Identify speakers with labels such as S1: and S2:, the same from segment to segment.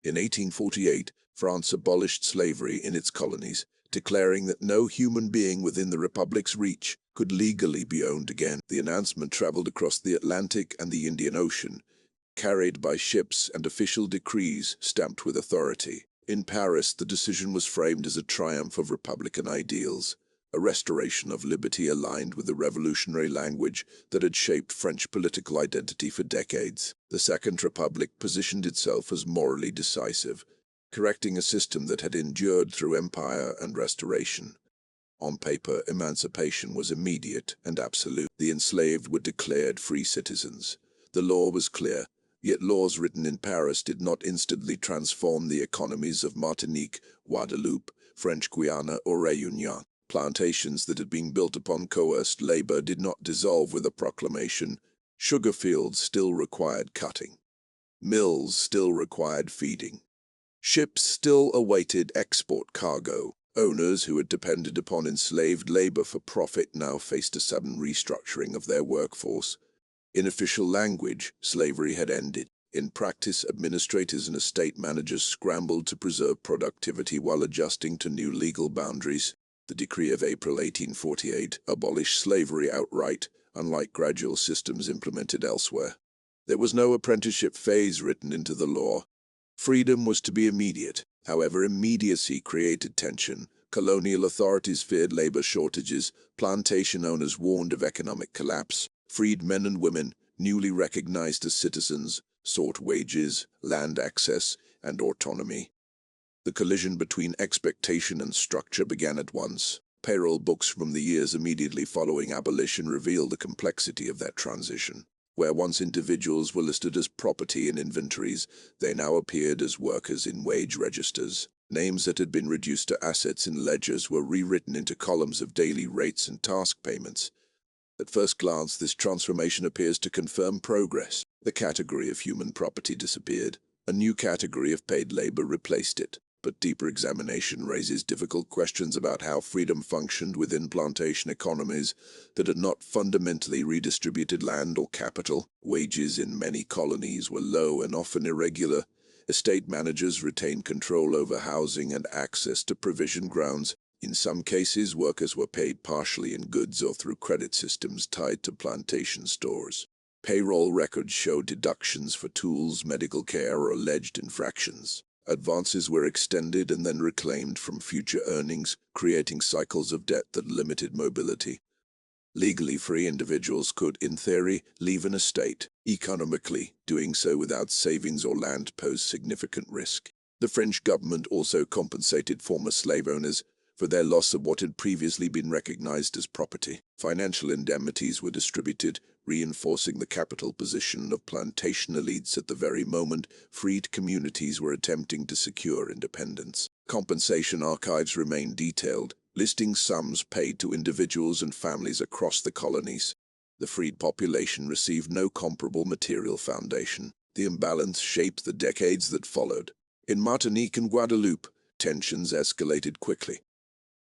S1: In 1848, France abolished slavery in its colonies, declaring that no human being within the Republic's reach could legally be owned again. The announcement traveled across the Atlantic and the Indian Ocean, carried by ships and official decrees stamped with authority. In Paris, the decision was framed as a triumph of Republican ideals, a restoration of liberty aligned with the revolutionary language that had shaped French political identity for decades. The Second Republic positioned itself as morally decisive, correcting a system that had endured through empire and restoration. On paper, emancipation was immediate and absolute. The enslaved were declared free citizens. The law was clear, yet laws written in Paris did not instantly transform the economies of Martinique, Guadeloupe, French Guiana, or Réunion. Plantations that had been built upon coerced labor did not dissolve with a proclamation. Sugar fields still required cutting. Mills still required feeding. Ships still awaited export cargo. Owners who had depended upon enslaved labor for profit now faced a sudden restructuring of their workforce. In official language, slavery had ended. In practice, administrators and estate managers scrambled to preserve productivity while adjusting to new legal boundaries. The decree of April 1848 abolished slavery outright, unlike gradual systems implemented elsewhere. There was no apprenticeship phase written into the law. Freedom was to be immediate. However, immediacy created tension. Colonial authorities feared labor shortages, plantation owners warned of economic collapse. Freed men and women, newly recognized as citizens, sought wages, land access, and autonomy. The collision between expectation and structure began at once. Payroll books from the years immediately following abolition reveal the complexity of that transition. Where once individuals were listed as property in inventories, they now appeared as workers in wage registers. Names that had been reduced to assets in ledgers were rewritten into columns of daily rates and task payments. At first glance, this transformation appears to confirm progress. The category of human property disappeared. A new category of paid labor replaced it. But deeper examination raises difficult questions about how freedom functioned within plantation economies that had not fundamentally redistributed land or capital. Wages in many colonies were low and often irregular. Estate managers retained control over housing and access to provision grounds. In some cases, workers were paid partially in goods or through credit systems tied to plantation stores. Payroll records show deductions for tools, medical care, or alleged infractions. Advances were extended and then reclaimed from future earnings, creating cycles of debt that limited mobility. Legally free individuals could, in theory, leave an estate. Economically, doing so without savings or land posed significant risk. The French government also compensated former slave owners for their loss of what had previously been recognized as property. Financial indemnities were distributed, reinforcing the capital position of plantation elites at the very moment freed communities were attempting to secure independence. Compensation archives remain detailed, listing sums paid to individuals and families across the colonies. The freed population received no comparable material foundation. The imbalance shaped the decades that followed. In Martinique and Guadeloupe, tensions escalated quickly.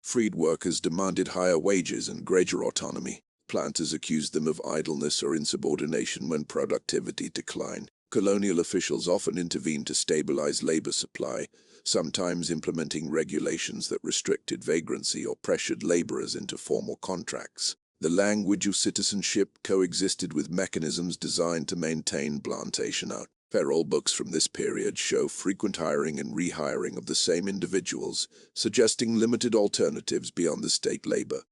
S1: Freed workers demanded higher wages and greater autonomy. Planters accused them of idleness or insubordination when productivity declined. Colonial officials often intervened to stabilize labor supply, sometimes implementing regulations that restricted vagrancy or pressured laborers into formal contracts. The language of citizenship coexisted with mechanisms designed to maintain plantation out. Payroll books from this period show frequent hiring and rehiring of the same individuals, suggesting limited alternatives beyond the state labor.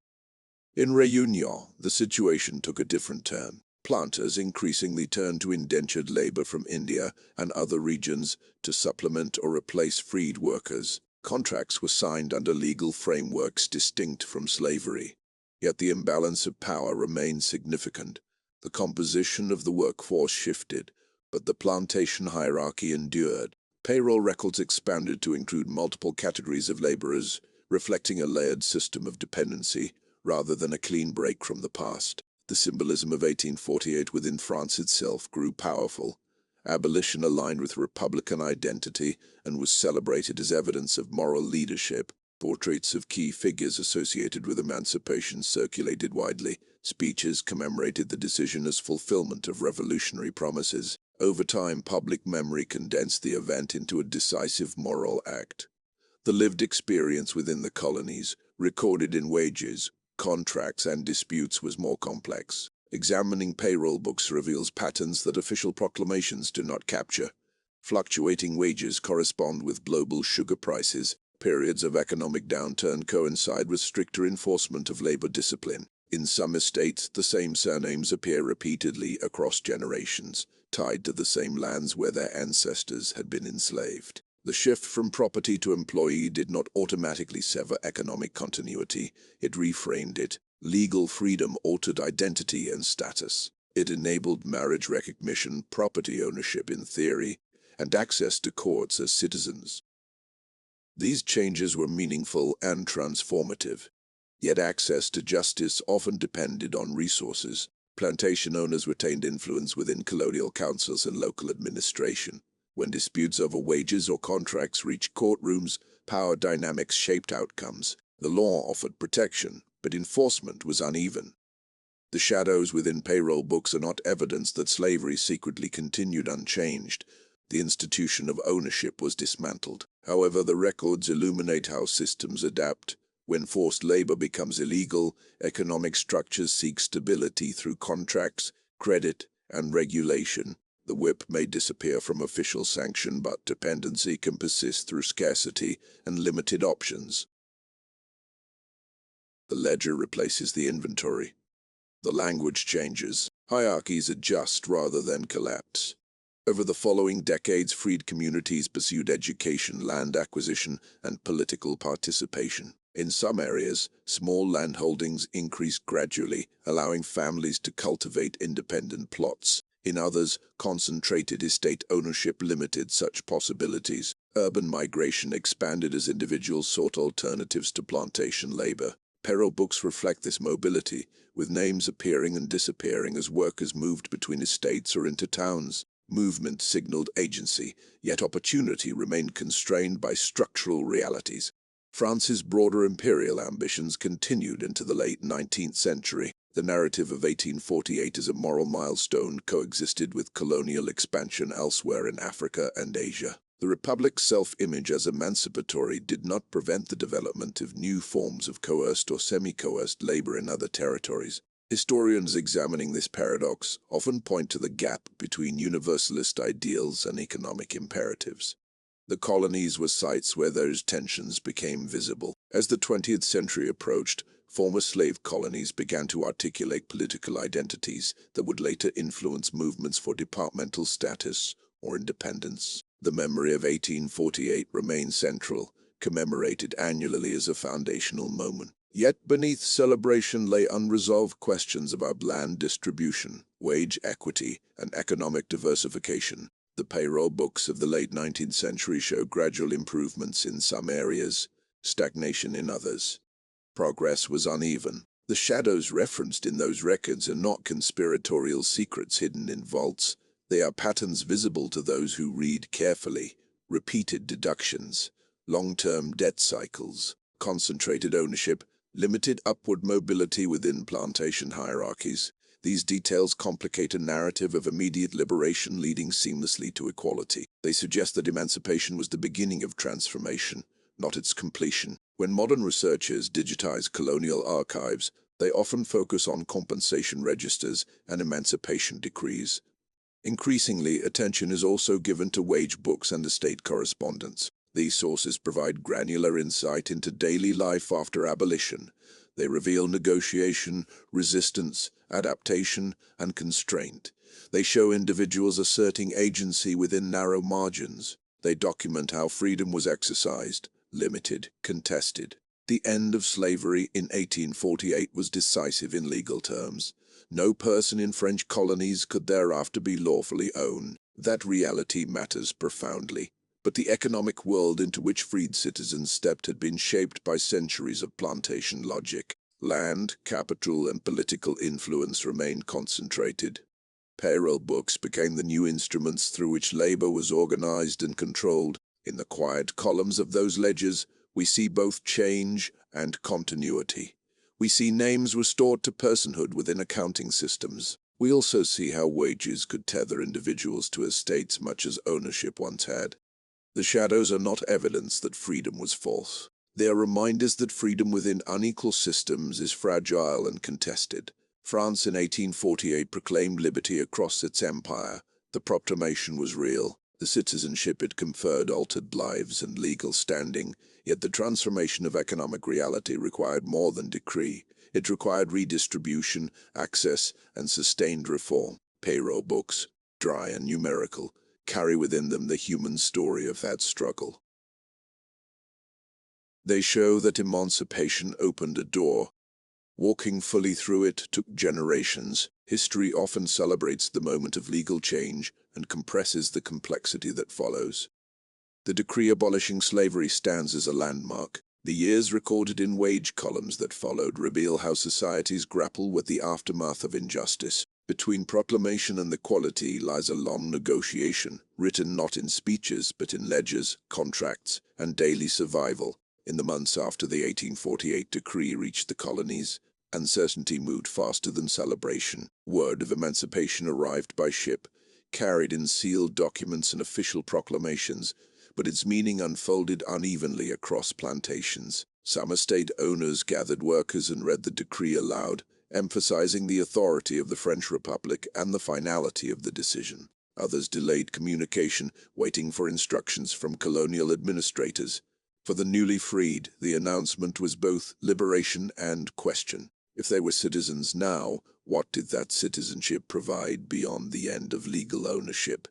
S1: In Réunion, the situation took a different turn. Planters increasingly turned to indentured labor from India and other regions to supplement or replace freed workers. Contracts were signed under legal frameworks distinct from slavery. Yet the imbalance of power remained significant. The composition of the workforce shifted, but the plantation hierarchy endured. Payroll records expanded to include multiple categories of laborers, reflecting a layered system of dependency rather than a clean break from the past. The symbolism of 1848 within France itself grew powerful. Abolition aligned with Republican identity and was celebrated as evidence of moral leadership. Portraits of key figures associated with emancipation circulated widely. Speeches commemorated the decision as fulfillment of revolutionary promises. Over time, public memory condensed the event into a decisive moral act. The lived experience within the colonies, recorded in wages, contracts, and disputes, was more complex. Examining payroll books reveals patterns that official proclamations do not capture. Fluctuating wages correspond with global sugar prices. Periods of economic downturn coincide with stricter enforcement of labor discipline. In some estates, the same surnames appear repeatedly across generations, tied to the same lands where their ancestors had been enslaved. The shift from property to employee did not automatically sever economic continuity, it reframed it. Legal freedom altered identity and status. It enabled marriage recognition, property ownership in theory, and access to courts as citizens. These changes were meaningful and transformative, yet access to justice often depended on resources. Plantation owners retained influence within colonial councils and local administration. When disputes over wages or contracts reached courtrooms, power dynamics shaped outcomes. The law offered protection, but enforcement was uneven. The shadows within payroll books are not evidence that slavery secretly continued unchanged. The institution of ownership was dismantled. However, the records illuminate how systems adapt. When forced labor becomes illegal, economic structures seek stability through contracts, credit, and regulation. The whip may disappear from official sanction, but dependency can persist through scarcity and limited options. The ledger replaces the inventory. The language changes. Hierarchies adjust rather than collapse. Over the following decades, freed communities pursued education, land acquisition, and political participation. In some areas, small landholdings increased gradually, allowing families to cultivate independent plots. In others, concentrated estate ownership limited such possibilities. Urban migration expanded as individuals sought alternatives to plantation labor. Payroll books reflect this mobility, with names appearing and disappearing as workers moved between estates or into towns. Movement signaled agency, yet opportunity remained constrained by structural realities. France's broader imperial ambitions continued into the late 19th century. The narrative of 1848 as a moral milestone coexisted with colonial expansion elsewhere in Africa and Asia. The Republic's self-image as emancipatory did not prevent the development of new forms of coerced or semi-coerced labor in other territories. Historians examining this paradox often point to the gap between universalist ideals and economic imperatives. The colonies were sites where those tensions became visible. As the 20th century approached, former slave colonies began to articulate political identities that would later influence movements for departmental status or independence. The memory of 1848 remains central, commemorated annually as a foundational moment. Yet beneath celebration lay unresolved questions about land distribution, wage equity, and economic diversification. The payroll books of the late 19th century show gradual improvements in some areas, stagnation in others. Progress was uneven. The shadows referenced in those records are not conspiratorial secrets hidden in vaults. They are patterns visible to those who read carefully. Repeated deductions, long-term debt cycles, concentrated ownership, limited upward mobility within plantation hierarchies. These details complicate a narrative of immediate liberation leading seamlessly to equality. They suggest that emancipation was the beginning of transformation, not its completion. When modern researchers digitize colonial archives, they often focus on compensation registers and emancipation decrees. Increasingly, attention is also given to wage books and estate correspondence. These sources provide granular insight into daily life after abolition. They reveal negotiation, resistance, adaptation, and constraint. They show individuals asserting agency within narrow margins. They document how freedom was exercised, limited, contested. The end of slavery in 1848 was decisive in legal terms. No person in French colonies could thereafter be lawfully owned. That reality matters profoundly. But the economic world into which freed citizens stepped had been shaped by centuries of plantation logic. Land, capital, and political influence remained concentrated. Payroll books became the new instruments through which labor was organized and controlled. In the quiet columns of those ledgers, we see both change and continuity. We see names restored to personhood within accounting systems. We also see how wages could tether individuals to estates much as ownership once had. The shadows are not evidence that freedom was false. They are reminders that freedom within unequal systems is fragile and contested. France in 1848 proclaimed liberty across its empire. The proclamation was real. The citizenship it conferred altered lives and legal standing, yet the transformation of economic reality required more than decree. It required redistribution, access, and sustained reform. Payroll books, dry and numerical, carry within them the human story of that struggle. They show that emancipation opened a door. Walking fully through it took generations. History often celebrates the moment of legal change and compresses the complexity that follows. The decree abolishing slavery stands as a landmark. The years recorded in wage columns that followed reveal how societies grapple with the aftermath of injustice. Between proclamation and the quality lies a long negotiation, written not in speeches but in ledgers, contracts, and daily survival. In the months after the 1848 decree reached the colonies, uncertainty moved faster than celebration. Word of emancipation arrived by ship, carried in sealed documents and official proclamations, but its meaning unfolded unevenly across plantations. Some estate owners gathered workers and read the decree aloud, emphasizing the authority of the French Republic and the finality of the decision. Others delayed communication, waiting for instructions from colonial administrators. For the newly freed, the announcement was both liberation and question. If they were citizens now, what did that citizenship provide beyond the end of legal ownership?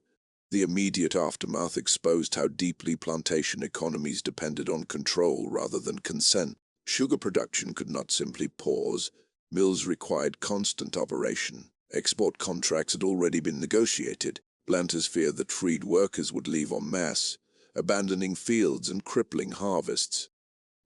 S1: The immediate aftermath exposed how deeply plantation economies depended on control rather than consent. Sugar production could not simply pause. Mills required constant operation. Export contracts had already been negotiated. Planters feared that freed workers would leave en masse, abandoning fields and crippling harvests.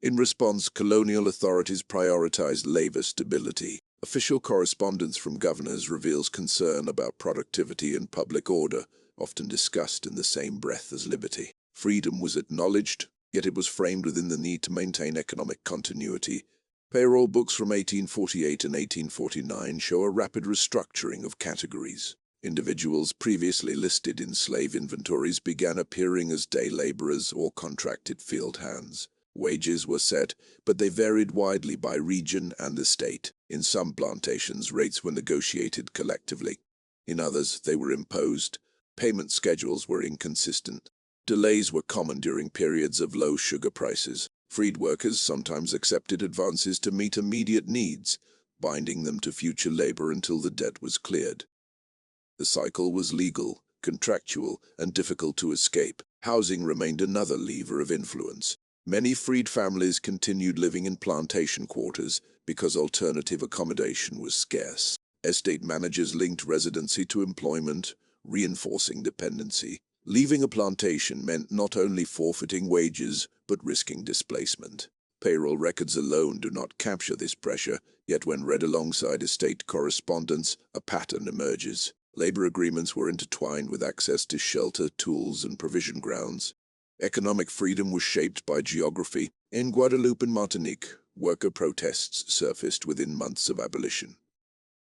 S1: In response, colonial authorities prioritized labor stability. Official correspondence from governors reveals concern about productivity and public order, often discussed in the same breath as liberty. Freedom was acknowledged, yet it was framed within the need to maintain economic continuity. Payroll books from 1848 and 1849 show a rapid restructuring of categories. Individuals previously listed in slave inventories began appearing as day laborers or contracted field hands. Wages were set, but they varied widely by region and estate. In some plantations, rates were negotiated collectively. In others, they were imposed. Payment schedules were inconsistent. Delays were common during periods of low sugar prices. Freed workers sometimes accepted advances to meet immediate needs, binding them to future labor until the debt was cleared. The cycle was legal, contractual, and difficult to escape. Housing remained another lever of influence. Many freed families continued living in plantation quarters because alternative accommodation was scarce. Estate managers linked residency to employment, reinforcing dependency. Leaving a plantation meant not only forfeiting wages, but risking displacement. Payroll records alone do not capture this pressure, yet when read alongside estate correspondence, a pattern emerges. Labor agreements were intertwined with access to shelter, tools, and provision grounds. Economic freedom was shaped by geography. In Guadeloupe and Martinique, worker protests surfaced within months of abolition.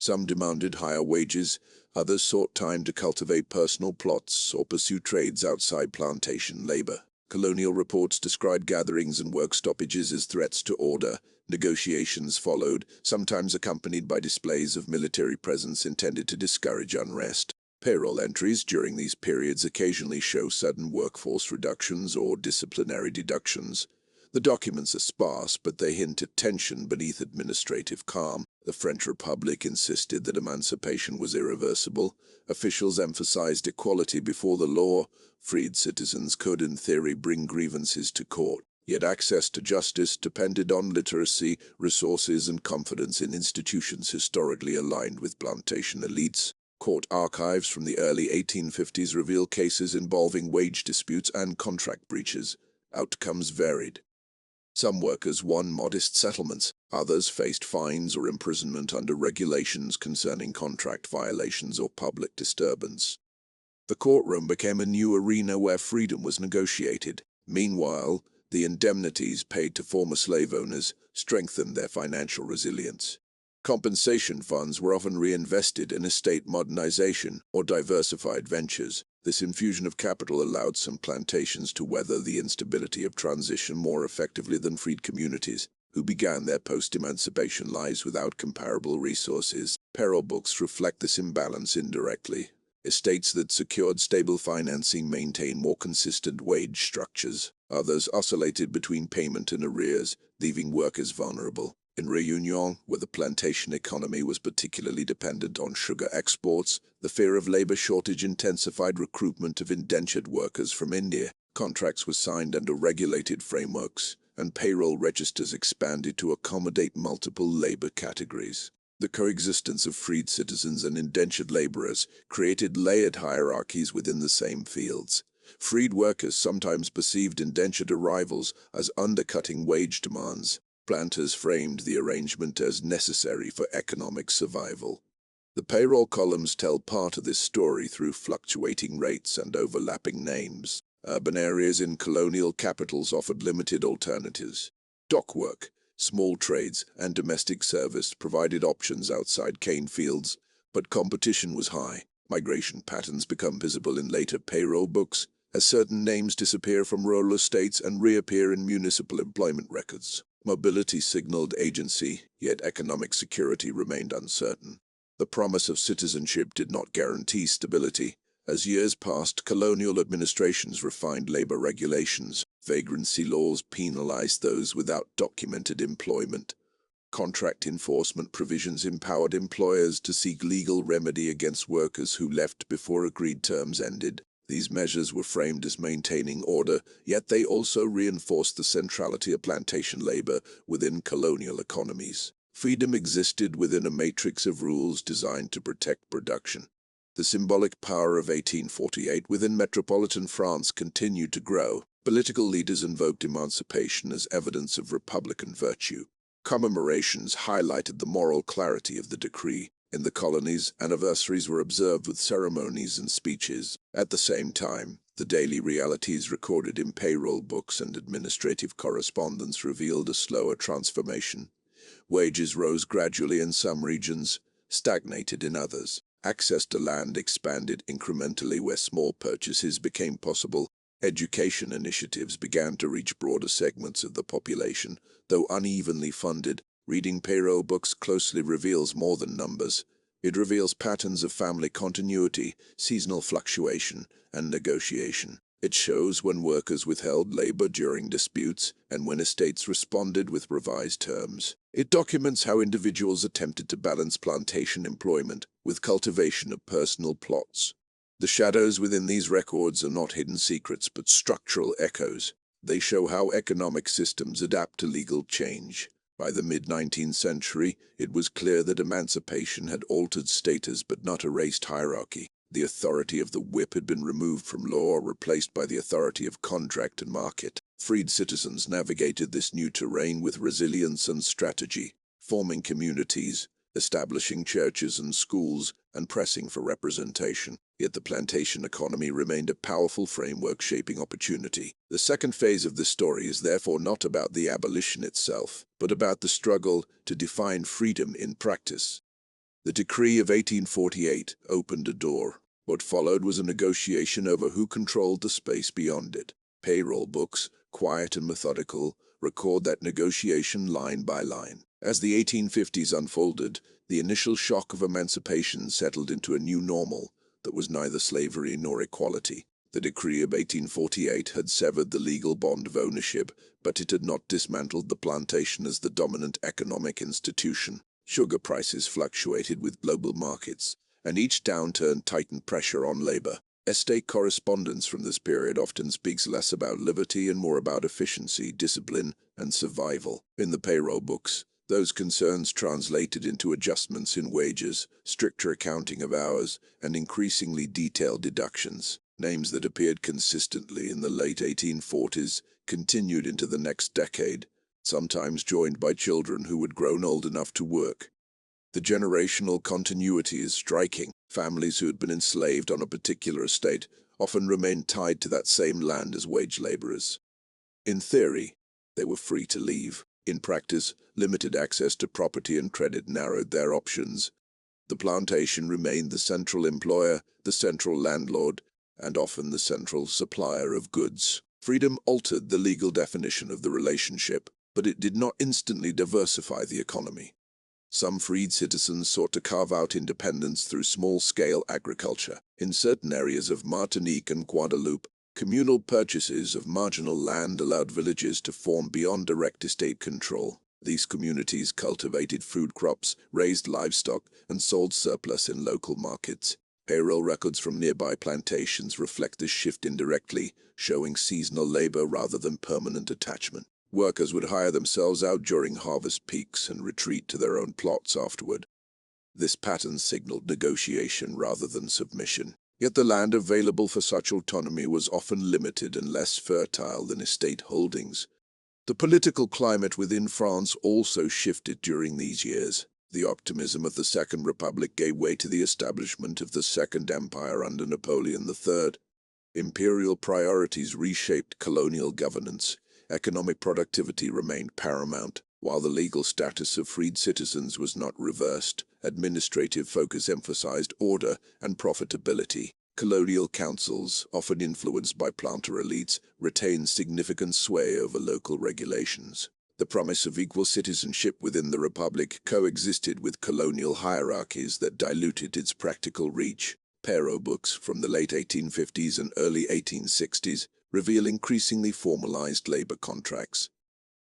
S1: Some demanded higher wages, others sought time to cultivate personal plots or pursue trades outside plantation labor. Colonial reports described gatherings and work stoppages as threats to order. Negotiations followed, sometimes accompanied by displays of military presence intended to discourage unrest. Payroll entries during these periods occasionally show sudden workforce reductions or disciplinary deductions. The documents are sparse, but they hint at tension beneath administrative calm. The French Republic insisted that emancipation was irreversible. Officials emphasized equality before the law. Freed citizens could, in theory, bring grievances to court. Yet access to justice depended on literacy, resources, and confidence in institutions historically aligned with plantation elites. Court archives from the early 1850s reveal cases involving wage disputes and contract breaches. Outcomes varied. Some workers won modest settlements, others faced fines or imprisonment under regulations concerning contract violations or public disturbance. The courtroom became a new arena where freedom was negotiated. Meanwhile, the indemnities paid to former slave owners strengthened their financial resilience. Compensation funds were often reinvested in estate modernization or diversified ventures. This infusion of capital allowed some plantations to weather the instability of transition more effectively than freed communities, who began their post-emancipation lives without comparable resources. Payroll books reflect this imbalance indirectly. Estates that secured stable financing maintained more consistent wage structures. Others oscillated between payment and arrears, leaving workers vulnerable. In Réunion, where the plantation economy was particularly dependent on sugar exports, the fear of labor shortage intensified recruitment of indentured workers from India. Contracts were signed under regulated frameworks, and payroll registers expanded to accommodate multiple labor categories. The coexistence of freed citizens and indentured laborers created layered hierarchies within the same fields. Freed workers sometimes perceived indentured arrivals as undercutting wage demands. Planters framed the arrangement as necessary for economic survival. The payroll columns tell part of this story through fluctuating rates and overlapping names. Urban areas in colonial capitals offered limited alternatives. Dock work, small trades, and domestic service provided options outside cane fields, but competition was high. Migration patterns become visible in later payroll books, as certain names disappear from rural estates and reappear in municipal employment records. Mobility signaled agency, yet economic security remained uncertain. The promise of citizenship did not guarantee stability. As years passed, colonial administrations refined labor regulations. Vagrancy laws penalized those without documented employment. Contract enforcement provisions empowered employers to seek legal remedy against workers who left before agreed terms ended. These measures were framed as maintaining order, yet they also reinforced the centrality of plantation labor within colonial economies. Freedom existed within a matrix of rules designed to protect production. The symbolic power of 1848 within metropolitan France continued to grow. Political leaders invoked emancipation as evidence of republican virtue. Commemorations highlighted the moral clarity of the decree. In the colonies, anniversaries were observed with ceremonies and speeches. At the same time, the daily realities recorded in payroll books and administrative correspondence revealed a slower transformation. Wages rose gradually in some regions, stagnated in others. Access to land expanded incrementally where small purchases became possible. Education initiatives began to reach broader segments of the population, though unevenly funded. Reading payroll books closely reveals more than numbers. It reveals patterns of family continuity, seasonal fluctuation, and negotiation. It shows when workers withheld labor during disputes and when estates responded with revised terms. It documents how individuals attempted to balance plantation employment with cultivation of personal plots. The shadows within these records are not hidden secrets but structural echoes. They show how economic systems adapt to legal change. By the mid-19th century, it was clear that emancipation had altered status but not erased hierarchy. The authority of the whip had been removed from law, replaced by the authority of contract and market. Freed citizens navigated this new terrain with resilience and strategy, forming communities, establishing churches and schools, and pressing for representation. Yet the plantation economy remained a powerful framework shaping opportunity. The second phase of this story is therefore not about the abolition itself, but about the struggle to define freedom in practice. The decree of 1848 opened a door. What followed was a negotiation over who controlled the space beyond it. Payroll books, quiet and methodical, record that negotiation line by line. As the 1850s unfolded, the initial shock of emancipation settled into a new normal that was neither slavery nor equality. The decree of 1848 had severed the legal bond of ownership, but it had not dismantled the plantation as the dominant economic institution. Sugar prices fluctuated with global markets, and each downturn tightened pressure on labor. Estate correspondence from this period often speaks less about liberty and more about efficiency, discipline, and survival. In the payroll books, those concerns translated into adjustments in wages, stricter accounting of hours, and increasingly detailed deductions. Names that appeared consistently in the late 1840s continued into the next decade, sometimes joined by children who had grown old enough to work. The generational continuity is striking. Families who had been enslaved on a particular estate often remained tied to that same land as wage laborers. In theory, they were free to leave. In practice, limited access to property and credit narrowed their options. The plantation remained the central employer, the central landlord, and often the central supplier of goods. Freedom altered the legal definition of the relationship, but it did not instantly diversify the economy. Some freed citizens sought to carve out independence through small-scale agriculture. In certain areas of Martinique and Guadeloupe, communal purchases of marginal land allowed villages to form beyond direct estate control. These communities cultivated food crops, raised livestock, and sold surplus in local markets. Payroll records from nearby plantations reflect this shift indirectly, showing seasonal labor rather than permanent attachment. Workers would hire themselves out during harvest peaks and retreat to their own plots afterward. This pattern signaled negotiation rather than submission. Yet the land available for such autonomy was often limited and less fertile than estate holdings. The political climate within France also shifted during these years. The optimism of the Second Republic gave way to the establishment of the Second Empire under Napoleon III. Imperial priorities reshaped colonial governance. Economic productivity remained paramount, while the legal status of freed citizens was not reversed. Administrative focus emphasized order and profitability. Colonial councils, often influenced by planter elites, retained significant sway over local regulations. The promise of equal citizenship within the Republic coexisted with colonial hierarchies that diluted its practical reach. Payroll books from the late 1850s and early 1860s reveal increasingly formalized labor contracts.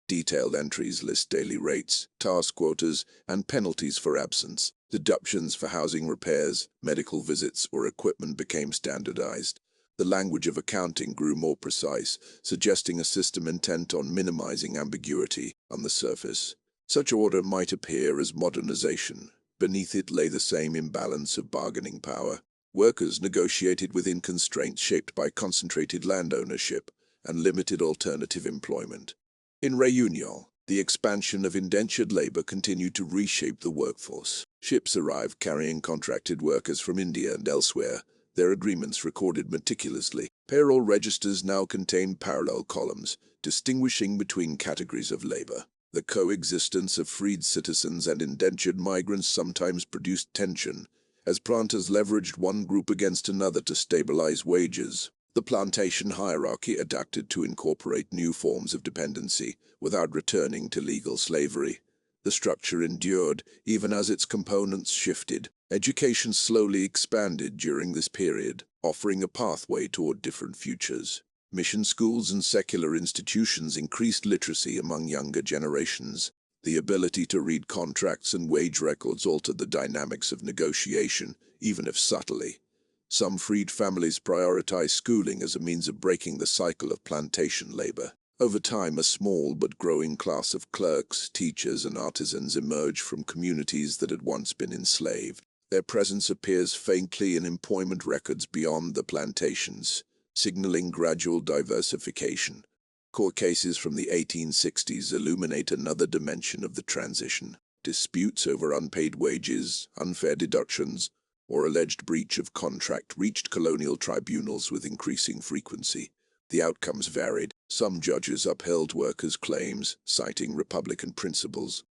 S1: Detailed entries list daily rates, task quotas, and penalties for absence. Deductions for housing repairs, medical visits, or equipment became standardized. The language of accounting grew more precise, suggesting a system intent on minimizing ambiguity on the surface. Such order might appear as modernization. Beneath it lay the same imbalance of bargaining power. Workers negotiated within constraints shaped by concentrated land ownership and limited alternative employment. In Réunion, the expansion of indentured labor continued to reshape the workforce. Ships arrived carrying contracted workers from India and elsewhere, their agreements recorded meticulously. Payroll registers now contain parallel columns, distinguishing between categories of labor. The coexistence of freed citizens and indentured migrants sometimes produced tension, as planters leveraged one group against another to stabilize wages. The plantation hierarchy adapted to incorporate new forms of dependency without returning to legal slavery. The structure endured, even as its components shifted. Education slowly expanded during this period, offering a pathway toward different futures. Mission schools and secular institutions increased literacy among younger generations. The ability to read contracts and wage records altered the dynamics of negotiation, even if subtly. Some freed families prioritized schooling as a means of breaking the cycle of plantation labor. Over time, a small but growing class of clerks, teachers, and artisans emerged from communities that had once been enslaved. Their presence appears faintly in employment records beyond the plantations, signaling gradual diversification. Court cases from the 1860s illuminate another dimension of the transition. Disputes over unpaid wages, unfair deductions, or alleged breach of contract reached colonial tribunals with increasing frequency. The outcomes varied. Some judges upheld workers' claims, citing Republican principles.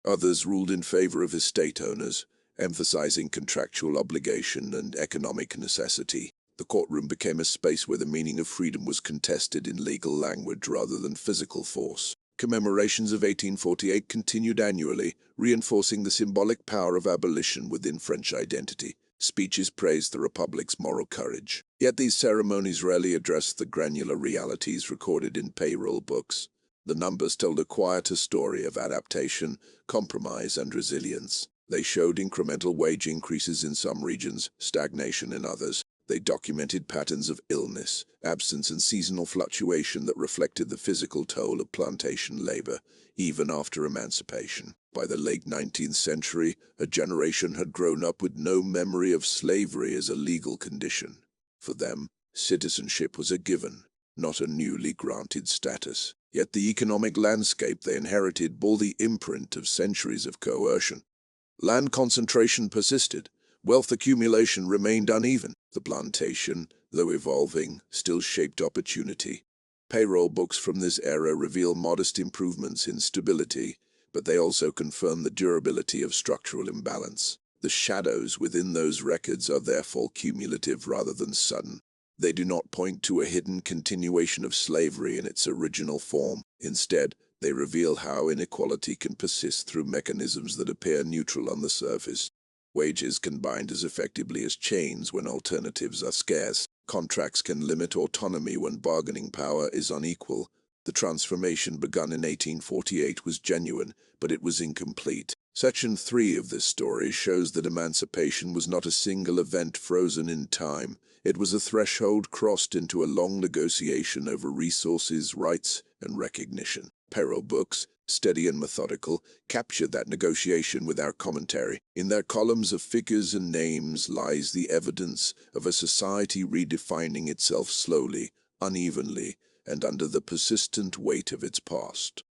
S1: Others ruled in favor of estate owners, emphasizing contractual obligation and economic necessity. The courtroom became a space where the meaning of freedom was contested in legal language rather than physical force. Commemorations of 1848 continued annually, reinforcing the symbolic power of abolition within French identity. Speeches praised the Republic's moral courage. Yet these ceremonies rarely addressed the granular realities recorded in payroll books. The numbers told a quieter story of adaptation, compromise, and resilience. They showed incremental wage increases in some regions, stagnation in others. They documented patterns of illness, absence, and seasonal fluctuation that reflected the physical toll of plantation labor, even after emancipation. By the late 19th century, a generation had grown up with no memory of slavery as a legal condition. For them, citizenship was a given, not a newly granted status. Yet the economic landscape they inherited bore the imprint of centuries of coercion. Land concentration persisted. Wealth accumulation remained uneven. The plantation, though evolving, still shaped opportunity. Payroll books from this era reveal modest improvements in stability, but they also confirm the durability of structural imbalance. The shadows within those records are therefore cumulative rather than sudden. They do not point to a hidden continuation of slavery in its original form. Instead, they reveal how inequality can persist through mechanisms that appear neutral on the surface. Wages can bind as effectively as chains when alternatives are scarce. Contracts can limit autonomy when bargaining power is unequal. The transformation begun in 1848 was genuine, but it was incomplete. Section 3 of this story shows that emancipation was not a single event frozen in time. It was a threshold crossed into a long negotiation over resources, rights, and recognition. Payroll books, steady and methodical, capture that negotiation with our commentary. In their columns of figures and names lies the evidence of a society redefining itself slowly, unevenly, and under the persistent weight of its past.